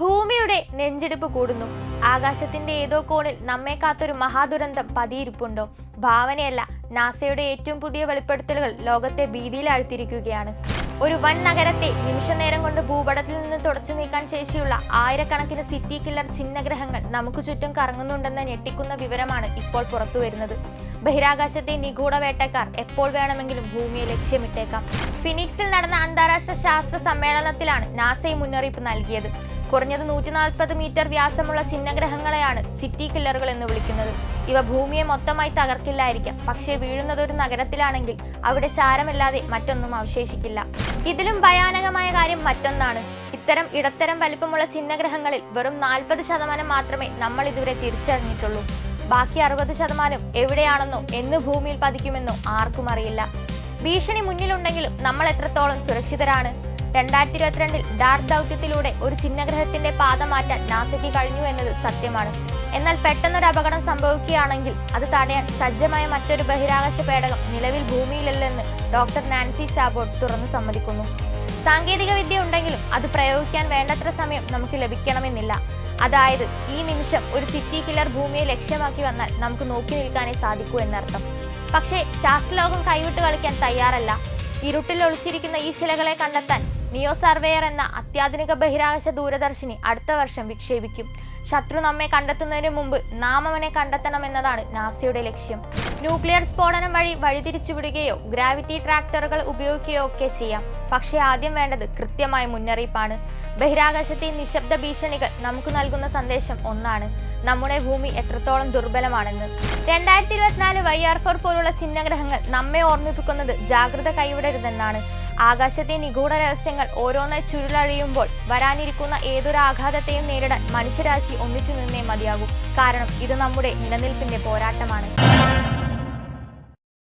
ഭൂമിയുടെ നെഞ്ചിടിപ്പ് കൂടുന്നു. ആകാശത്തിന്റെ ഏതോ കോണിൽ നമ്മെ കാത്തൊരു മഹാദുരന്തം പതിയിരിപ്പുണ്ടോ? ഭാവനയല്ല, നാസയുടെ ഏറ്റവും പുതിയ വെളിപ്പെടുത്തലുകൾ ലോകത്തെ ഭീതിയിലാഴ്ത്തിയിരിക്കുകയാണ്. ഒരു വൻ നഗരത്തെ നിമിഷനേരം കൊണ്ട് ഭൂപടത്തിൽ നിന്ന് തുടച്ചു നീക്കാൻ ശേഷിയുള്ള ആയിരക്കണക്കിന് സിറ്റി കില്ലർ ചിഹ്നഗ്രഹങ്ങൾ നമുക്ക് ചുറ്റും കറങ്ങുന്നുണ്ടെന്ന ഞെട്ടിക്കുന്ന വിവരമാണ് ഇപ്പോൾ പുറത്തുവരുന്നത്. ബഹിരാകാശത്തെ നിഗൂഢ വേട്ടക്കാർ എപ്പോൾ വേണമെങ്കിലും ഭൂമിയെ ലക്ഷ്യമിട്ടേക്കാം. ഫിനിക്സിൽ നടന്ന അന്താരാഷ്ട്ര ശാസ്ത്ര സമ്മേളനത്തിലാണ് നാസ ഈ മുന്നറിയിപ്പ് നൽകിയത്. കുറഞ്ഞത് 140 മീറ്റർ വ്യാസമുള്ള ചിഹ്നഗ്രഹങ്ങളെയാണ് സിറ്റി കില്ലറുകൾ എന്ന് വിളിക്കുന്നത്. ഇവ ഭൂമിയെ മൊത്തമായി തകർക്കില്ലായിരിക്കാം, പക്ഷേ വീഴുന്നത് ഒരു നഗരത്തിലാണെങ്കിൽ അവിടെ ചാരമില്ലാതെ മറ്റൊന്നും അവശേഷിക്കില്ല. ഇതിലും ഭയാനകമായ കാര്യം മറ്റൊന്നാണ്. ഇത്തരം ഇടത്തരം വലിപ്പമുള്ള ചിഹ്നഗ്രഹങ്ങളിൽ വെറും 40% മാത്രമേ നമ്മൾ ഇതുവരെ തിരിച്ചറിഞ്ഞിട്ടുള്ളൂ. ബാക്കി 60% എവിടെയാണെന്നോ എന്ന് ഭൂമിയിൽ പതിക്കുമെന്നോ ആർക്കും അറിയില്ല. ഭീഷണി മുന്നിലുണ്ടെങ്കിലും നമ്മൾ എത്രത്തോളം സുരക്ഷിതരാണ്? 2022 ഡാർക്ക് ദൗത്യത്തിലൂടെ ഒരു ചിഹ്നഗ്രഹത്തിന്റെ പാത മാറ്റാൻ നാസയ്ക്ക് കഴിഞ്ഞു എന്നത് സത്യമാണ്. എന്നാൽ പെട്ടെന്നൊരു അപകടം സംഭവിക്കുകയാണെങ്കിൽ അത് തടയാൻ സജ്ജമായ മറ്റൊരു ബഹിരാകാശ പേടകം നിലവിൽ ഭൂമിയിലല്ലെന്ന് ഡോക്ടർ നാൻസി ചാബോട്ട് തുറന്നു സമ്മതിക്കുന്നു. സാങ്കേതിക വിദ്യ ഉണ്ടെങ്കിലും അത് പ്രയോഗിക്കാൻ വേണ്ടത്ര സമയം നമുക്ക് ലഭിക്കണമെന്നില്ല. അതായത് ഈ നിമിഷം ഒരു സിറ്റി കില്ലർ ഭൂമിയെ ലക്ഷ്യമാക്കി വന്നാൽ നമുക്ക് നോക്കി നിൽക്കാനേ സാധിക്കൂ എന്നർത്ഥം. പക്ഷേ ശാസ്ത്രലോകം കൈവിട്ട് കളിക്കാൻ തയ്യാറല്ല. ഇരുട്ടിൽ ഒളിച്ചിരിക്കുന്ന ഈ ശിലകളെ കണ്ടെത്താൻ നിയോ സർവേയർ എന്ന അത്യാധുനിക ബഹിരാകാശ ദൂരദർശിനി അടുത്ത വർഷം വിക്ഷേപിക്കും. ശത്രു നമ്മെ കണ്ടെത്തുന്നതിന് മുമ്പ് നാം അവനെ കണ്ടെത്തണമെന്നതാണ് നാസയുടെ ലക്ഷ്യം. ന്യൂക്ലിയർ സ്ഫോടനം വഴി വഴിതിരിച്ചുവിടുകയോ ഗ്രാവിറ്റി ട്രാക്ടറുകൾ ഉപയോഗിക്കുകയോ ഒക്കെ ചെയ്യാം. പക്ഷേ ആദ്യം വേണ്ടത് കൃത്യമായ മുന്നറിയിപ്പാണ്. ബഹിരാകാശത്തെ നിശബ്ദ ഭീഷണികൾ നമുക്ക് നൽകുന്ന സന്ദേശം ഒന്നാണ്: നമ്മുടെ ഭൂമി എത്രത്തോളം ദുർബലമാണെന്ന്. 2024 YR4 പോലുള്ള ചിഹ്നഗ്രഹങ്ങൾ നമ്മെ ഓർമ്മിപ്പിക്കുന്നത് ജാഗ്രത കൈവിടരുതെന്നാണ്. ആകാശത്തെ നിഗൂഢ രഹസ്യങ്ങൾ ഓരോന്നായി ചുരുളഴിയുമ്പോൾ വരാനിരിക്കുന്ന ഏതൊരു ആഘാതത്തെയും നേരിടാൻ മനുഷ്യരാശി ഒന്നിച്ചു നിന്നേ മതിയാകൂ. കാരണം ഇത് നമ്മുടെ നിലനിൽപ്പിന്റെ പോരാട്ടമാണ്.